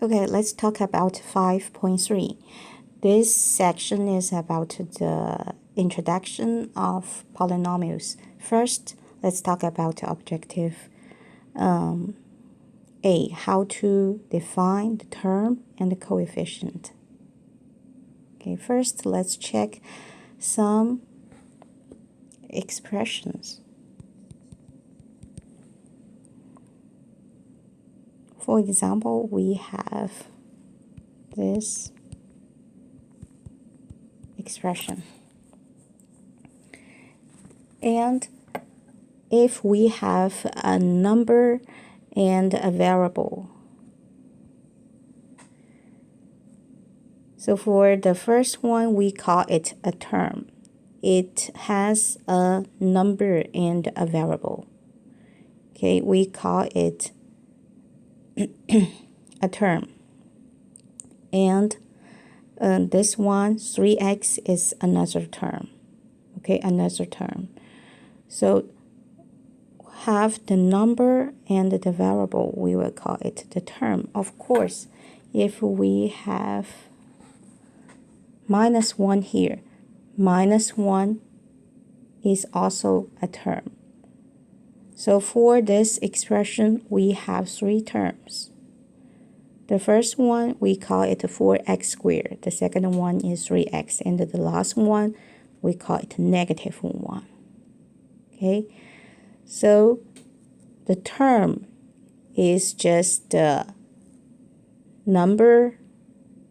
Okay, let's talk about 5.3. This section is about the introduction of polynomials. First, let's talk about objective A, how to define the term and the coefficient. Okay, first let's check some expressions. For example, we have this expression. And if we have a number and a variable, so for the first one, we call it a term. It has a number and a variable. Okay, we call it a term. And this one, 3x, is another term. Okay, another term. So have the number and the variable, we will call it the term. Of course, if we have -1 here, -1 is also a term. So for this expression, we have 3 terms. The first one, we call it 4x squared. The second one is 3x. And the last one, we call it -1. Okay, so the term is just the number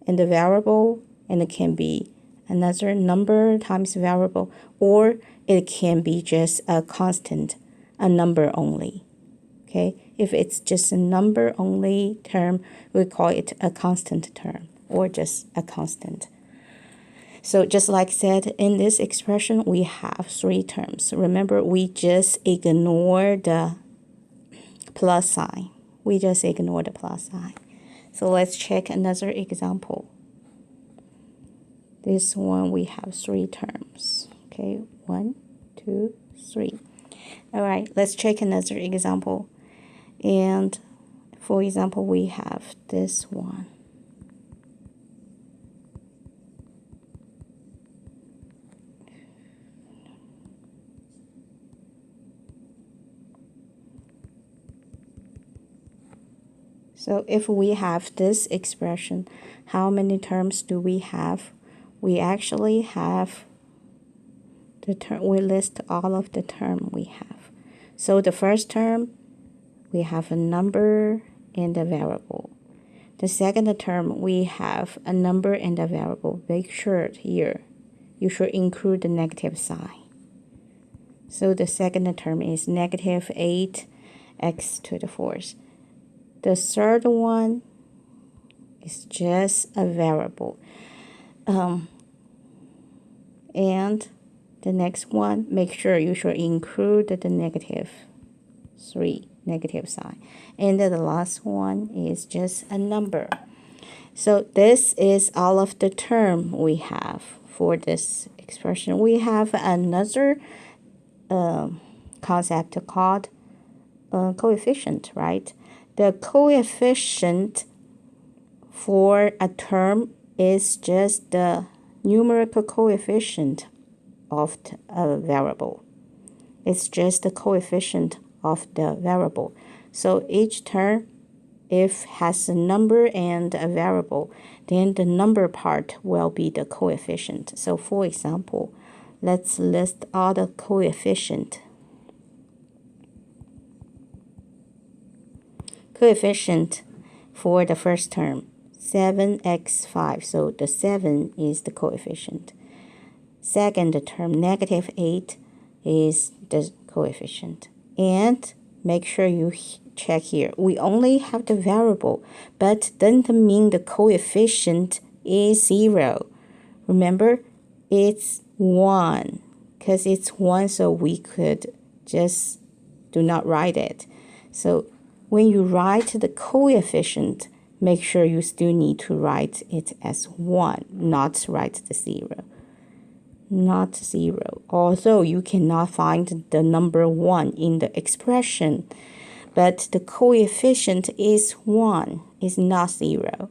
and the variable, and it can be another number times variable, or it can be just a constant, a number only. Okay, if it's just a number only term, we call it a constant term, or just a constant. So just like said, in this expression, we have 3 terms. Remember, we just ignore the plus sign. We just ignore the plus sign. So let's check another example. This one, we have 3 terms. Okay, 1, 2, 3. All right, let's check another example. And for example, we have this one. So if we have this expression, how many terms do we have? We actually have the term, we list all of the term we have. So the first term, we have a number and a variable. The second term, we have a number and a variable. Make sure here, you should include the negative sign. So the second term is -8x to the 4th. The third one is just a variable. And the next one, make sure you should include the -3, negative sign. And the last one is just a number. So this is all of the term we have for this expression. We have another concept called coefficient, right? The coefficient for a term is just the numerical coefficient of a variable. It's just the coefficient of the variable. So each term, if has a number and a variable, then the number part will be the coefficient. So for example, let's list all the coefficient. Coefficient for the first term, 7x5. So the 7 is the coefficient. Second term, -8 is the coefficient. And make sure you check here. We only have the variable, but doesn't mean the coefficient is 0. Remember, it's 1. Because it's 1, so we could just do not write it. So when you write the coefficient, make sure you still need to write it as 1, not write the 0. Not 0. Although you cannot find the number 1 in the expression, but the coefficient is 1, is not 0.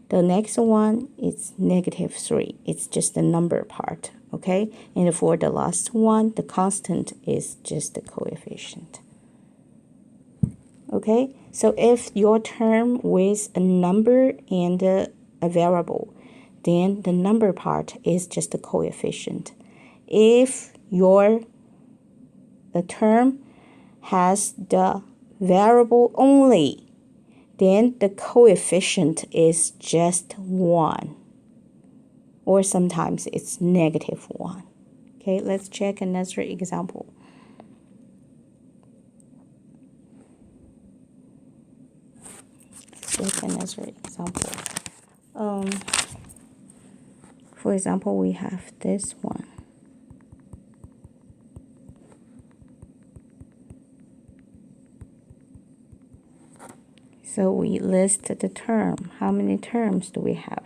The next one is -3. It's just the number part, okay? And for the last one, the constant is just the coefficient. Okay, so if your term with a number and a variable, then the number part is just the coefficient. If your term has the variable only, then the coefficient is just 1. Or sometimes it's -1. Okay, let's check another example. Take another example. For example, we have this one. So we list the term. How many terms do we have?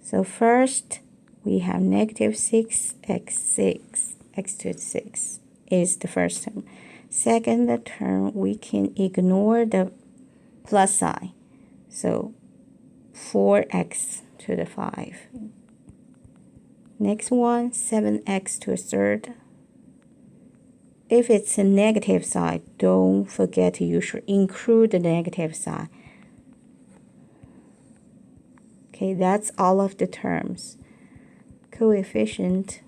So first, we have -6x6, x to the 6 is the first term. Second term, we can ignore the plus sign. So 4x to the 5. Next one, 7x to a third. If it's a negative side, don't forget you should include the negative side. Okay, that's all of the terms. Coefficient.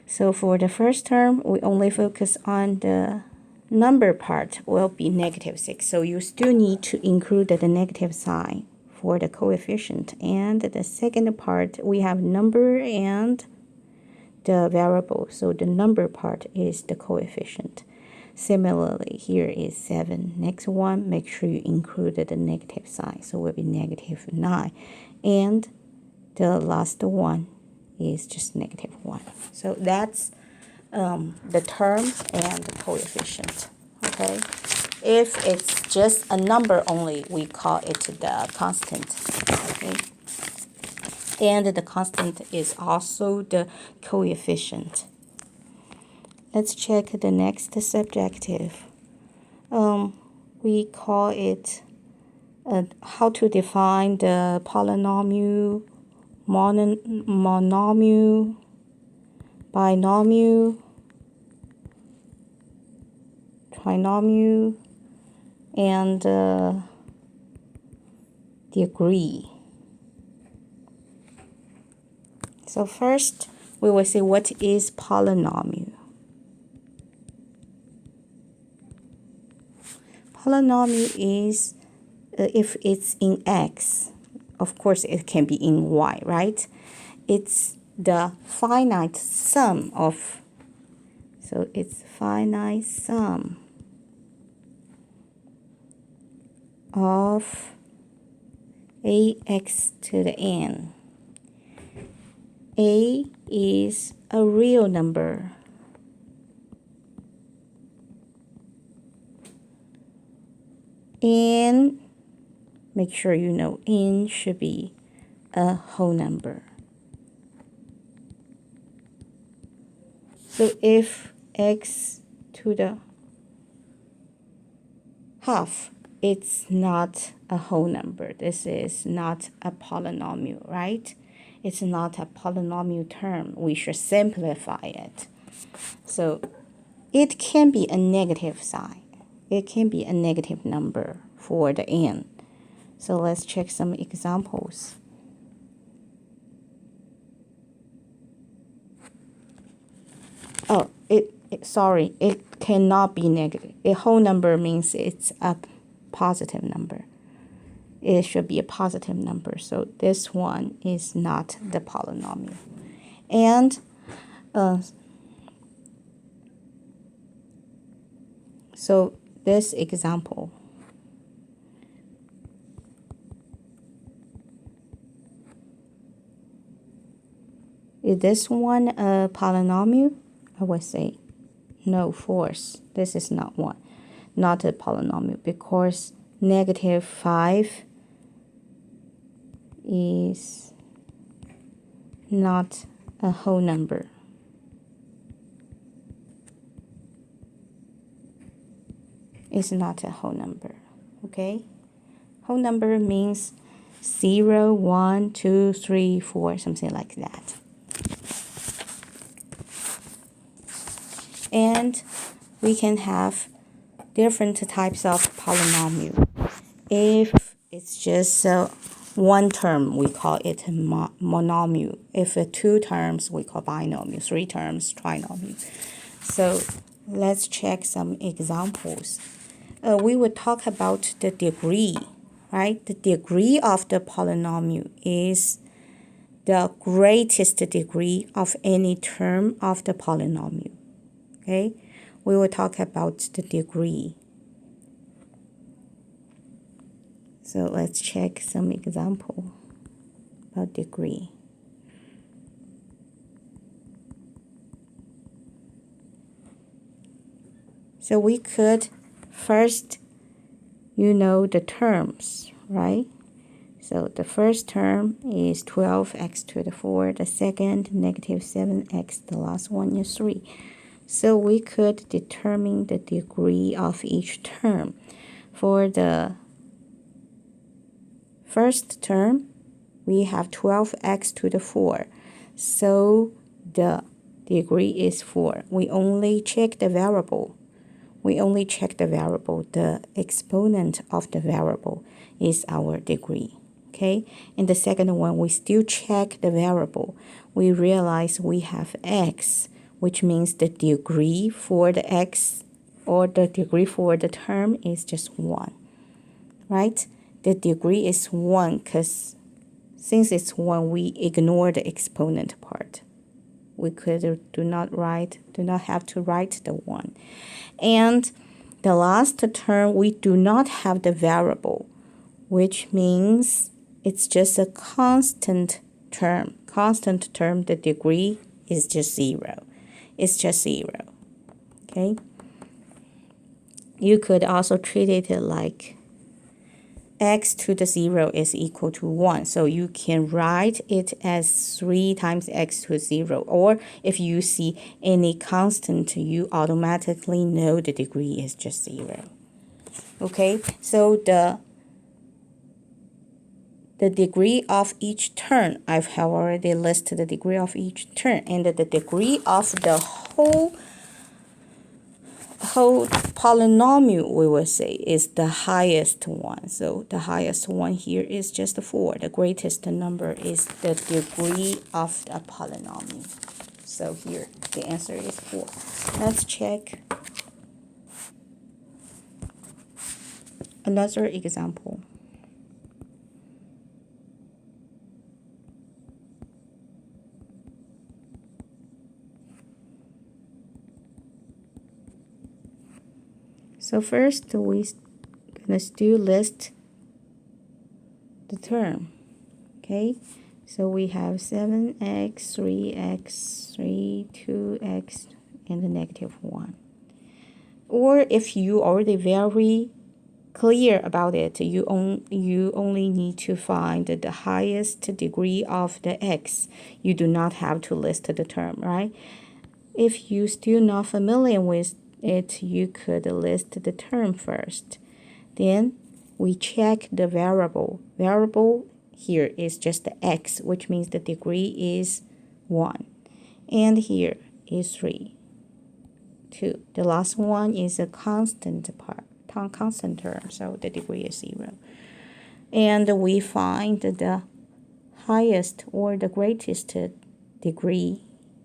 So for the first term, we only focus on the number part will be -6. So you still need to include the negative sign for the coefficient. And the second part, we have number and the variable. So the number part is the coefficient. Similarly, here is 7. Next one, make sure you include the negative sign. So it will be -9. And the last one is just -1. So that's the term and the coefficient. Okay. If it's just a number only, we call it the constant. Okay. And the constant is also the coefficient. Let's check the next subjective. We call it how to define the polynomial, monomial, binomial, trinomial, and degree. So first, we will see what is polynomial. Polynomial is if it's in x, of course it can be in y, right? It's the finite sum of, so it's finite sum of ax to the n. A is a real number. And make sure you know n should be a whole number. So if x to the half, it's not a whole number. This is not a polynomial, right? It's not a polynomial term. We should simplify it. So it can be a negative sign. It can be a negative number for the n. So let's check some examples. Oh, sorry, it cannot be negative. A whole number means it's a positive number. It should be a positive number. So this one is not the polynomial. And so this example, is this one a polynomial? I would say no, false. This is not one, not a polynomial, because -5 is not a whole number. is not a whole number. Okay? Whole number means 0, 1, 2, 3, 4, something like that. And we can have different types of polynomial. If it's just one term, we call it a monomial. If two terms, we call binomial. Three terms, trinomial. So let's check some examples. We will talk about the degree, right? The degree of the polynomial is the greatest degree of any term of the polynomial. Okay? We will talk about the degree. So let's check some example about degree. So we could first, the terms, right? So the first term is 12x to the 4, the second negative 7x, the last one is 3. So we could determine the degree of each term. For the first term, we have 12x to the 4. So the degree is 4. We only check the variable. The exponent of the variable is our degree. Okay? In the second one, we still check the variable. We realize we have x, which means the degree for the x or the degree for the term is just 1. Right? The degree is 1 because since it's 1, we ignore the exponent part. We could do not have to write the 1. And the last term, we do not have the variable, which means it's just a constant term. Constant term, the degree is just 0. It's just 0. Okay? You could also treat it like x to the 0 is equal to 1. So you can write it as 3 times x to 0. Or if you see any constant, you automatically know the degree is just 0. Okay, so the degree of each term, I have already listed the degree of each term, and the degree of the whole polynomial, we will say, is the highest one. So the highest one here is just 4. The greatest number is the degree of the polynomial. So here the answer is 4. Let's check another example. So first, we're gonna still list the term. Okay, so we have 7x, 3x, 3, 2x, and the negative 1. Or if you already very clear about it, you only need to find the highest degree of the x. You do not have to list the term, right? If you still not familiar with it, you could list the term first. Then we check the variable. Variable here is just the x, which means the degree is 1. And here is 3, 2. The last one is a constant term, so the degree is 0. And we find the highest or the greatest degree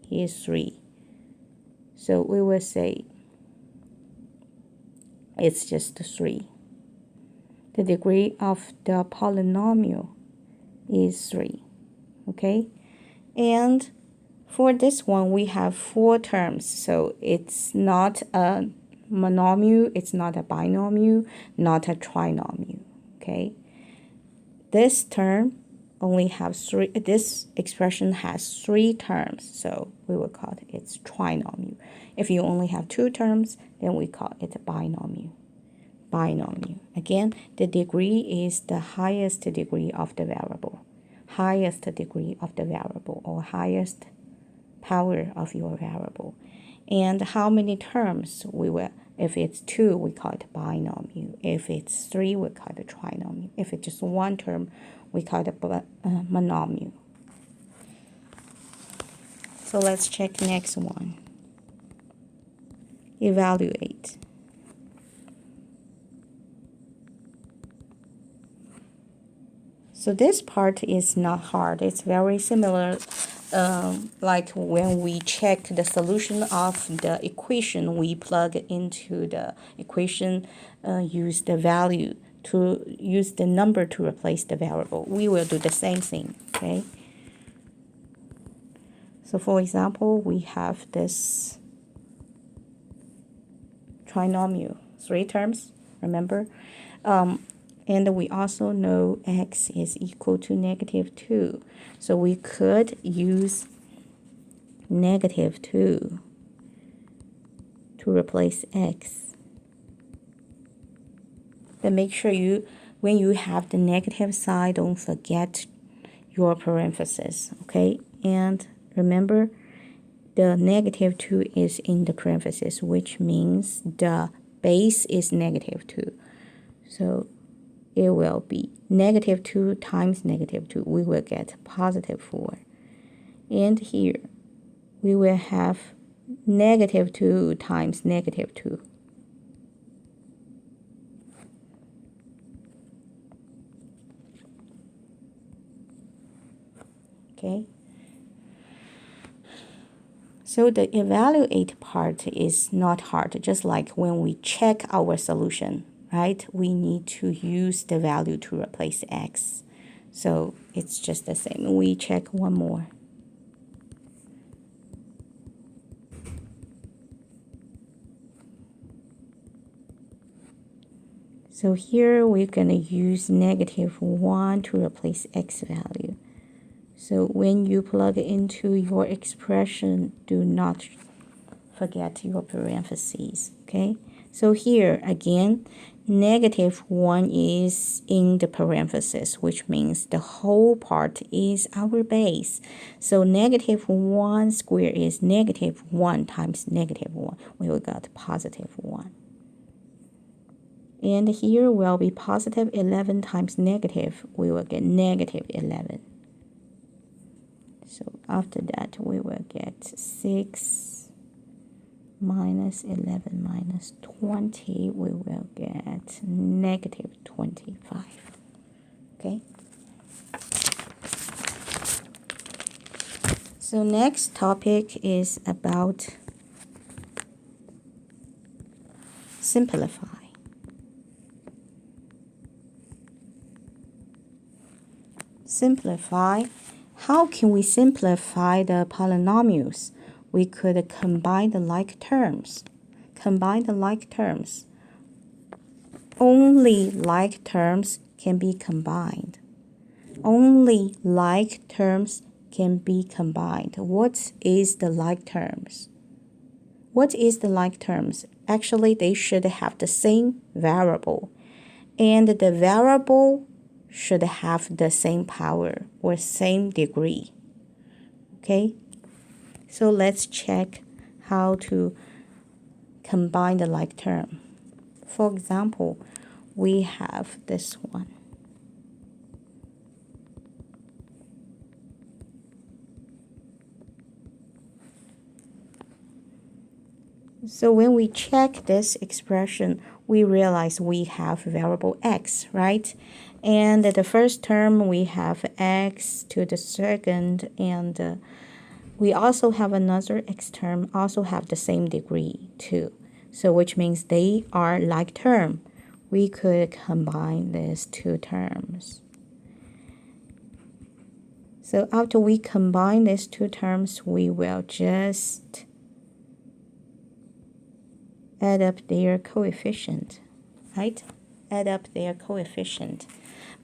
is 3. So we will say it's just 3. The degree of the polynomial is 3. Okay? And for this one, we have 4 terms. So it's not a monomial, it's not a binomial, not a trinomial. Okay? This term only has 3. This expression has 3 terms, so we will call it it's trinomial. If you only have 2 terms, then we call it a binomial. Binomial. Again, the degree is the highest degree of the variable. Highest degree of the variable, or highest power of your variable. And how many terms we will If it's 2, we call it binomial. If it's 3, we call it trinomial. If it's just one term, we call it monomial. So let's check next one. Evaluate. So this part is not hard. It's very similar like when we check the solution of the equation, we plug into the equation, use the value to use the number to replace the variable. We will do the same thing, okay? So for example, we have this trinomial, 3 terms, remember? And we also know x is equal to -2. So we could use -2 to replace x. But make sure when you have the negative side, don't forget your parentheses, okay? And remember, the -2 is in the parentheses, which means the base is -2. So it will be -2 times -2. We will get +4. And here, we will have -2 times -2. Okay? So the evaluate part is not hard, just like when we check our solution, right? We need to use the value to replace x. So it's just the same. We check one more. So here we're going to use -1 to replace x value. So when you plug into your expression, do not forget your parentheses, okay? So here, again, -1 is in the parentheses, which means the whole part is our base. So -1 squared is -1 times -1. We will get +1. And here will be +11 times negative. We will get -11. So after that, we will get 6 minus 11 minus 20. We will get -25. Okay? So next topic is about simplify. Simplify. How can we simplify the polynomials? We could combine the like terms. Combine the like terms. Only like terms can be combined. Only like terms can be combined. What is the like terms? What is the like terms? Actually, they should have the same variable. And the variable should have the same power or same degree. Okay? So let's check how to combine the like term. For example, we have this one. So when we check this expression, we realize we have variable x, right? And the first term, we have x to the second, and we also have another x term, also have the same degree too. So which means they are like term. We could combine these two terms. So after we combine these two terms, we will just add up their coefficient, right? Add up their coefficient.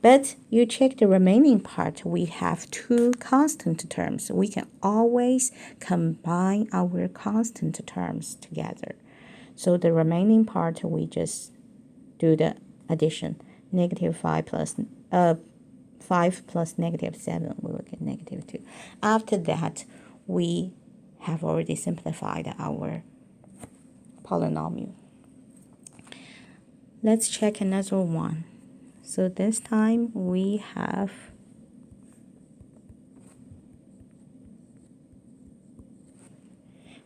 But you check the remaining part, we have two constant terms. We can always combine our constant terms together. So the remaining part, we just do the addition. -5 plus 5 plus -7, we will get -2. After that, we have already simplified our polynomial. Let's check another one. So this time we have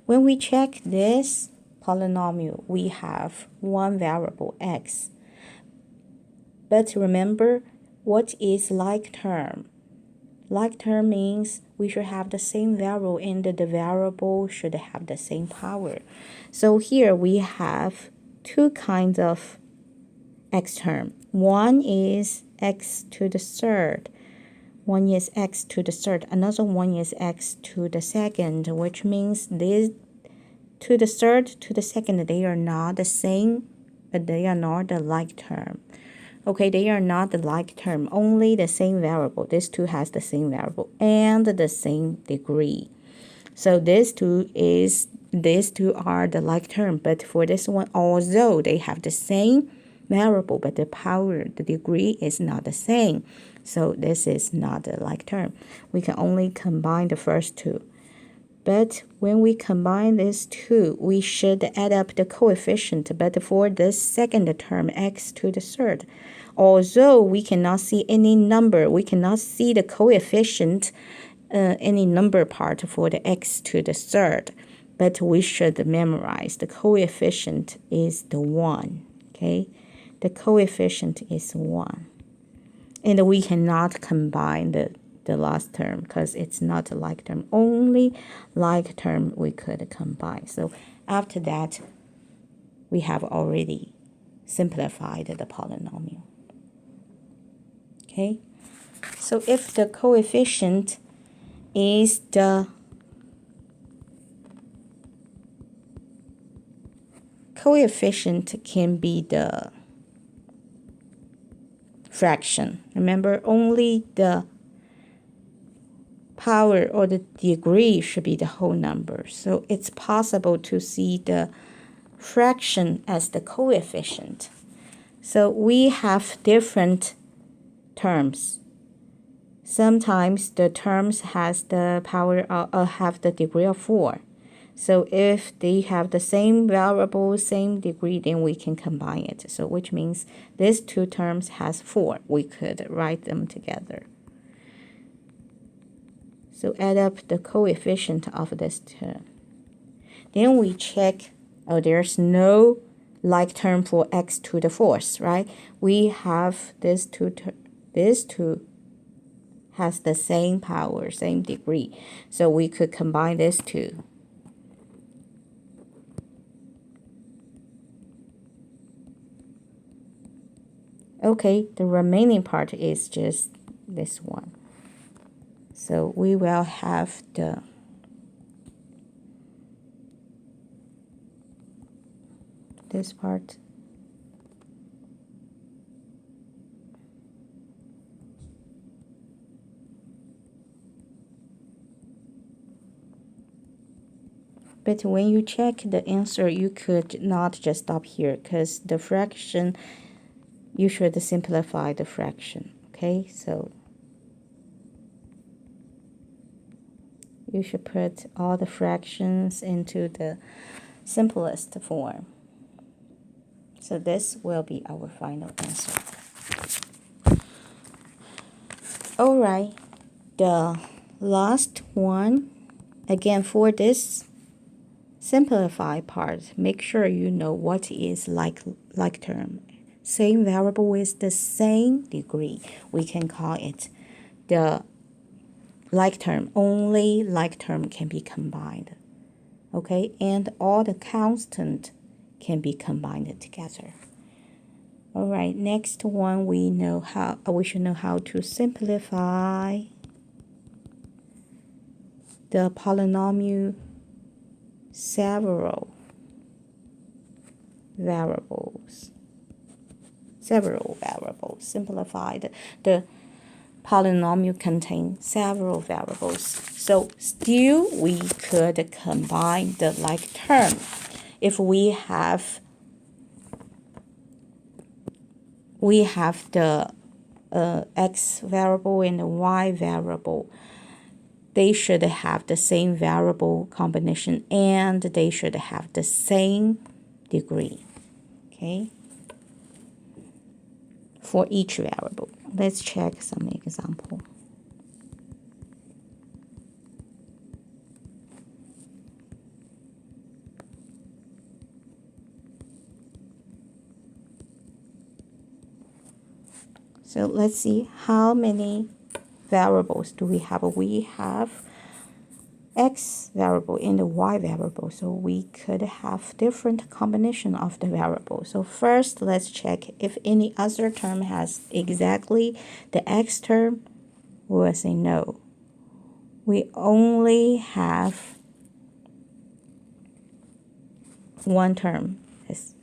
when we check this polynomial, we have one variable x. But remember, what is like term? Like term means we should have the same variable and the variable should have the same power. So here we have two kinds of x term. One is x to the third. One is x to the third. Another one is x to the second, which means this to the third to the second, they are not the same, but they are not the like term. Okay, they are not the like term, only the same variable. This two has the same variable and the same degree. So these two are the like term, but for this one, although they have the same variable, but the power, the degree is not the same. So this is not a like term. We can only combine the first two. But when we combine these two, we should add up the coefficient. But for this second term, x to the third, although we cannot see any number, we cannot see the coefficient, any number part for the x to the third, but we should memorize the coefficient is the 1, okay? The coefficient is 1. And we cannot combine the last term because it's not a like term. Only like term we could combine. So after that, we have already simplified the polynomial. Okay? So if the coefficient is the coefficient can be the fraction. Remember, only the power or the degree should be the whole number. So it's possible to see the fraction as the coefficient. So we have different terms. Sometimes the terms has the power have the degree of 4. So if they have the same variable, same degree, then we can combine it. So which means these two terms has 4. We could write them together. So add up the coefficient of this term. Then we check, oh, there's no like term for x to the fourth, right? We have this two has the same power, same degree. So we could combine these two. Okay, the remaining part is just this one. So we will have this part. But when you check the answer, you could not just stop here because the fraction, you should simplify the fraction, okay? So you should put all the fractions into the simplest form. So this will be our final answer. All right, the last one, again for this simplified part, make sure you know what is like term. Same variable with the same degree. We can call it the like term. Only like term can be combined. Okay, and all the constant can be combined together. All right, next one we should know how to simplify the polynomial several variables. Simplified. The polynomial contains several variables. So still we could combine the like term. If we have the x variable and the y variable, they should have the same variable combination and they should have the same degree. Okay. for each variable. Let's check some example. So let's see how many variables do we have. We have x variable and the y variable, so we could have different combination of the variable. So first, let's check if any other term has exactly the x term. We'll say no. We only have one term, is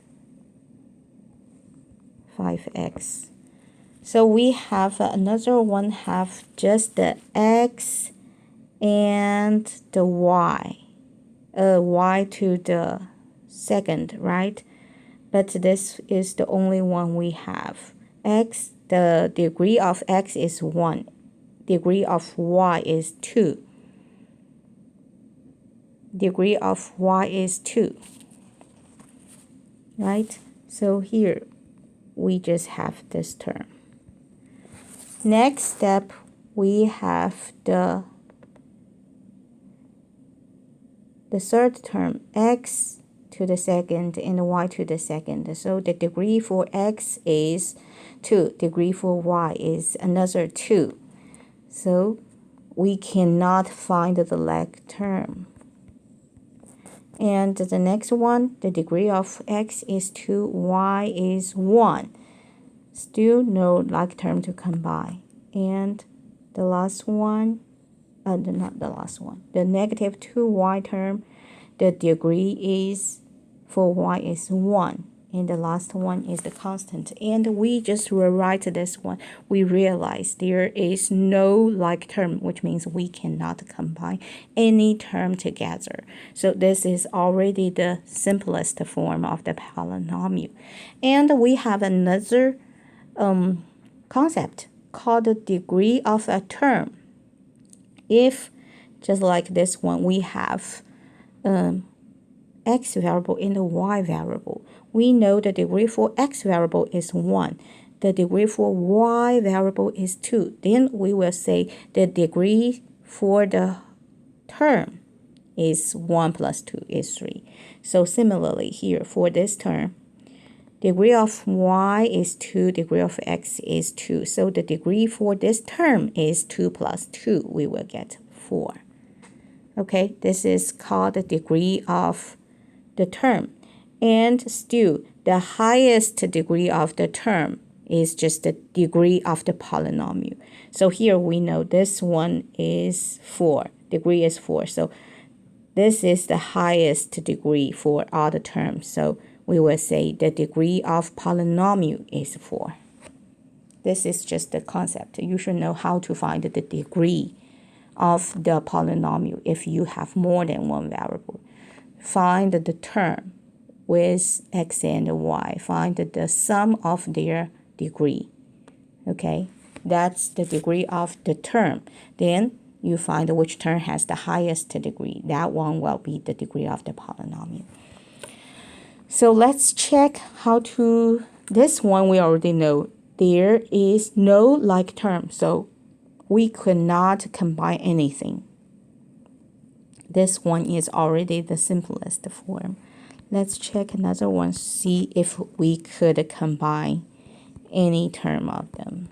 5x. So we have another one have just the x and the y, y to the second, right? But this is the only one we have. X, the degree of x is 1. Degree of y is 2. Degree of y is 2. Right? So here we just have this term. Next step, we have the third term, x to the second and y to the second. So the degree for x is 2. Degree for y is another 2. So we cannot find the like term. And the next one, the degree of x is 2, y is 1. Still no like term to combine. And the last one, not the last one, the negative 2y term, the degree is for y is 1. And the last one is the constant. And we just rewrite this one. We realize there is no like term, which means we cannot combine any term together. So this is already the simplest form of the polynomial. And we have another concept called the degree of a term. If, just like this one, we have x variable and the y variable, we know the degree for x variable is 1. The degree for y variable is 2. Then we will say the degree for the term is 1 plus 2 is 3. So similarly here for this term, degree of y is 2, degree of x is 2. So the degree for this term is 2 plus 2. We will get 4. Okay, this is called the degree of the term. And still, the highest degree of the term is just the degree of the polynomial. So here we know this one is 4. Degree is 4. So this is the highest degree for all the terms. So we will say the degree of polynomial is 4. This is just the concept. You should know how to find the degree of the polynomial if you have more than one variable. Find the term with x and y. Find the sum of their degree. Okay, that's the degree of the term. Then you find which term has the highest degree. That one will be the degree of the polynomial. So let's check how to, this one we already know. There is no like term, so we could not combine anything. This one is already the simplest form. Let's check another one, see if we could combine any term of them.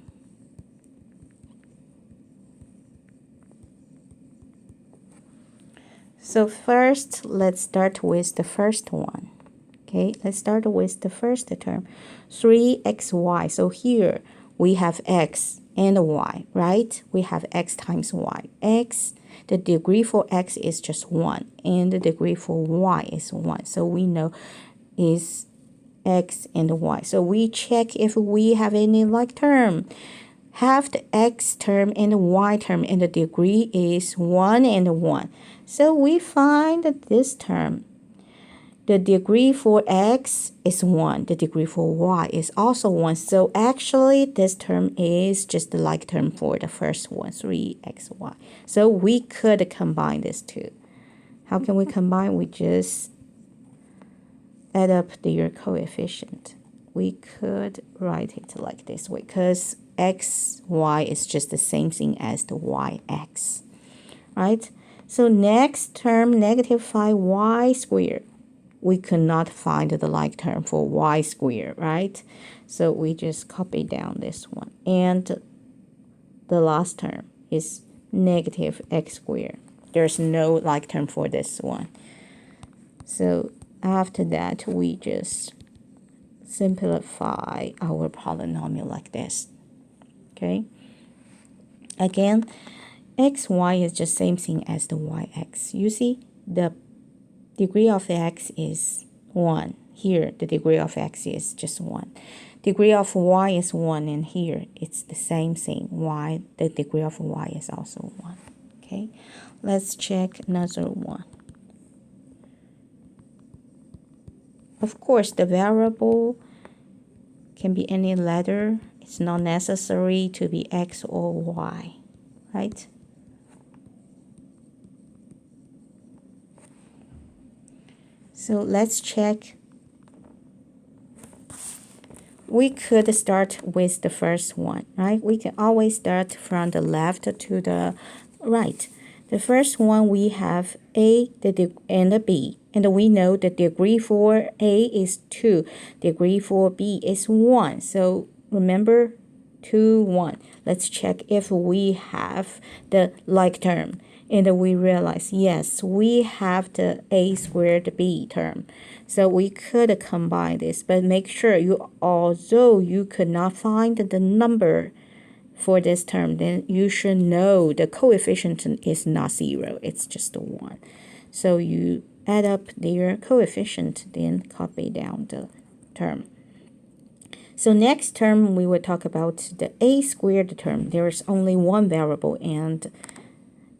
So first, let's start with the first one. Okay, let's start with the first term, 3xy. So here we have x and y, right? We have x times y. X, the degree for x is just 1, and the degree for y is 1. So we know is x and y. So we check if we have any like term. Have the x term and the y term, and the degree is 1 and 1. So we find that this term, the degree for x is 1. The degree for y is also 1. So actually, this term is just the like term for the first one, 3xy. So we could combine these two. How can we combine? We just add up their coefficient. we could write it like this way, because xy is just the same thing as the yx, right? So next term, negative 5y squared. We could not find the like term for y squared, right? So we just copy down this one. And the last term is negative x squared. There's no like term for this one. So after that, we just simplify our polynomial like this, okay? Again, xy is just same thing as the yx. You see, the degree of x is 1. Here, the degree of x is just 1. Degree of y is 1, and here it's the same thing. Y, the degree of y is also 1. Okay, let's check another one. Of course, the variable can be any letter. It's not necessary to be x or y, right? So let's check. We could start with the first one, right? We can always start from the left to the right. The first one, we have A and a B. And we know the degree for A is 2. Degree for B is 1. So remember, 2, 1. Let's check if we have the like term. And we realize, yes, we have the A squared B term. So we could combine this, but make sure although you could not find the number for this term, then you should know the coefficient is not 0, it's just a 1. So you add up their coefficient, then copy down the term. So next term, we will talk about the A squared term. There is only one variable, and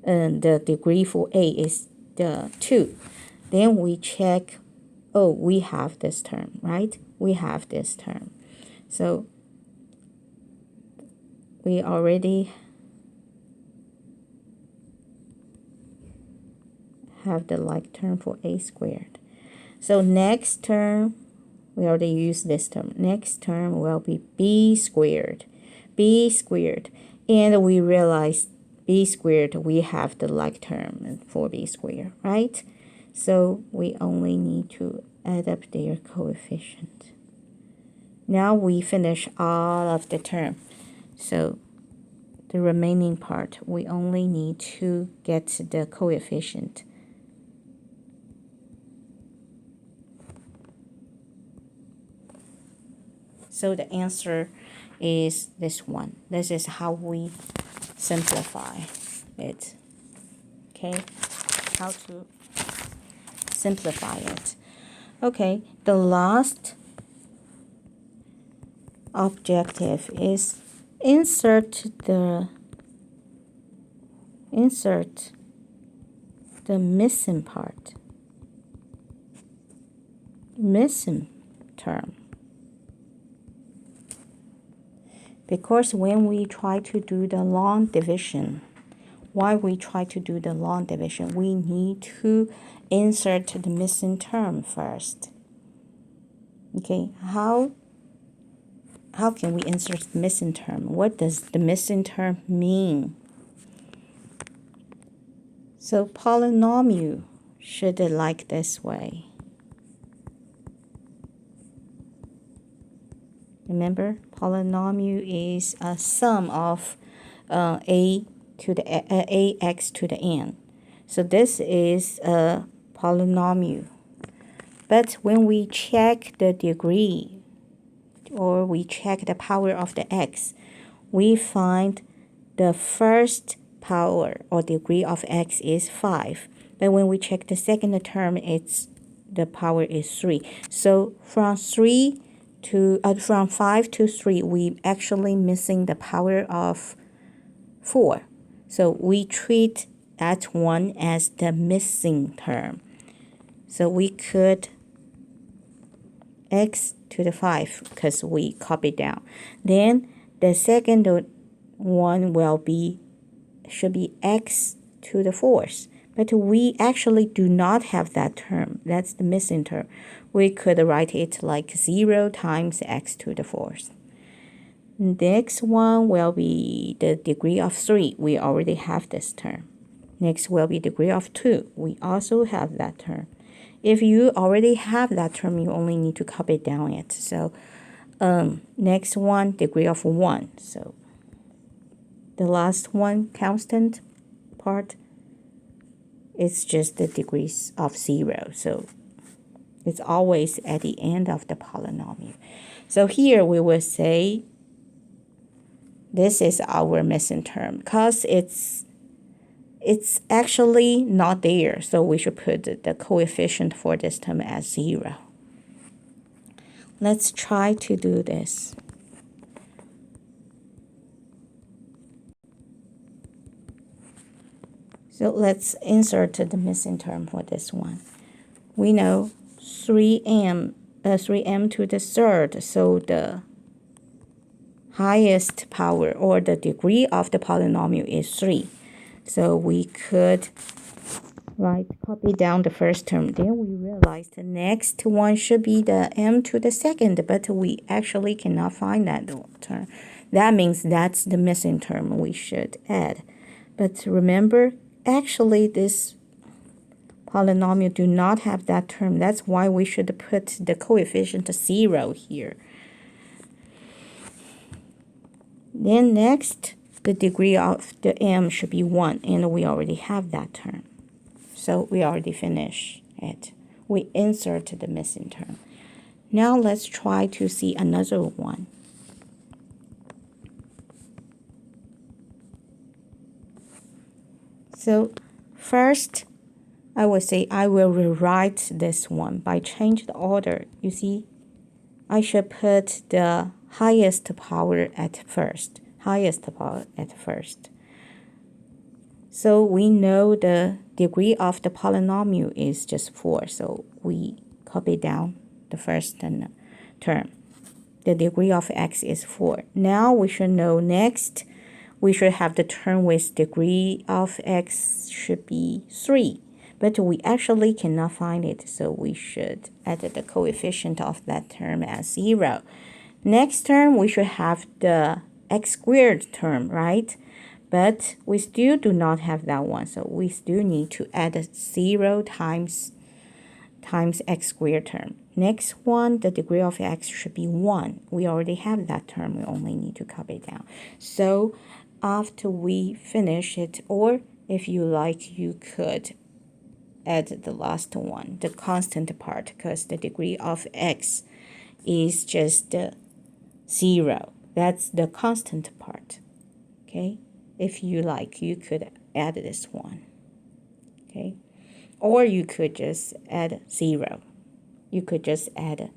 the degree for A is the 2. Then we check, oh, we have this term, right? We have this term. So we already have the like term for A squared. So next term, we already used this term. Next term will be B squared. B squared. And we realize B squared, we have the like term for B squared, right? So we only need to add up their coefficient. Now we finish all of the term. So the remaining part, we only need to get the coefficient. So the answer is this one. This is how we simplify it. Okay, how to simplify it. Okay, the last objective is insert the missing part, missing term. Because when we try to do the long division, we need to insert the missing term first. Okay, how can we insert the missing term? What does the missing term mean? So polynomial should like this way. Remember, polynomial is a sum of ax to the n. So this is a polynomial. But when we check the degree, or we check the power of the x, we find the first power or degree of x is 5. But when we check the second term, the power is 3. So from 5 to 3, we actually missing the power of 4. So we treat that one as the missing term. So we could x to the 5 because we copied down. Then the second one should be x to the 4th. But we actually do not have that term. That's the missing term. We could write it like 0 times x to the 4th. Next one will be the degree of 3. We already have this term. Next will be degree of 2. We also have that term. If you already have that term, you only need to copy down it. So next one, degree of 1. So the last one, constant part, it's just the degrees of 0. So it's always at the end of the polynomial. So here we will say this is our missing term because it's actually not there. So we should put the coefficient for this term as 0. Let's try to do this. So let's insert the missing term for this one. We know 3m to the 3rd, so the highest power or the degree of the polynomial is 3. So we could copy down the first term. Then we realize the next one should be the m to the 2nd, but we actually cannot find that term. That means that's the missing term we should add. But remember, actually this polynomial do not have that term. That's why we should put the coefficient 0 here. Then next, the degree of the m should be 1, and we already have that term. So we already finished it. We insert the missing term. Now let's try to see another one. So first, I will say I will rewrite this one by changing the order. You see, I should put the highest power at first. So we know the degree of the polynomial is just 4. So we copy down the first term. The degree of x is 4. Now we should know next, we should have the term with degree of x should be 3. But we actually cannot find it, so we should add the coefficient of that term as 0. Next term, we should have the x squared term, right? But we still do not have that one, so we still need to add 0 times x squared term. Next one, the degree of x should be 1. We already have that term, we only need to copy down. So after we finish it, or if you like, you could add the last one, the constant part, because the degree of x is just 0. That's the constant part. Okay, if you like, you could add this one. Okay, or you could just add 0. You could just add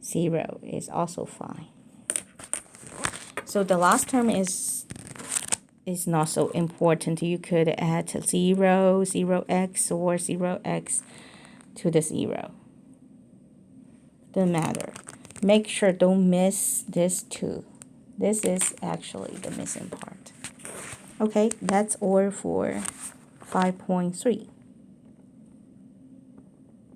0 is also fine. So the last term is not so important. You could add 0, 0x, or 0x to the 0. Doesn't matter. Make sure don't miss this 2. This is actually the missing part. Okay, that's all for 5.3.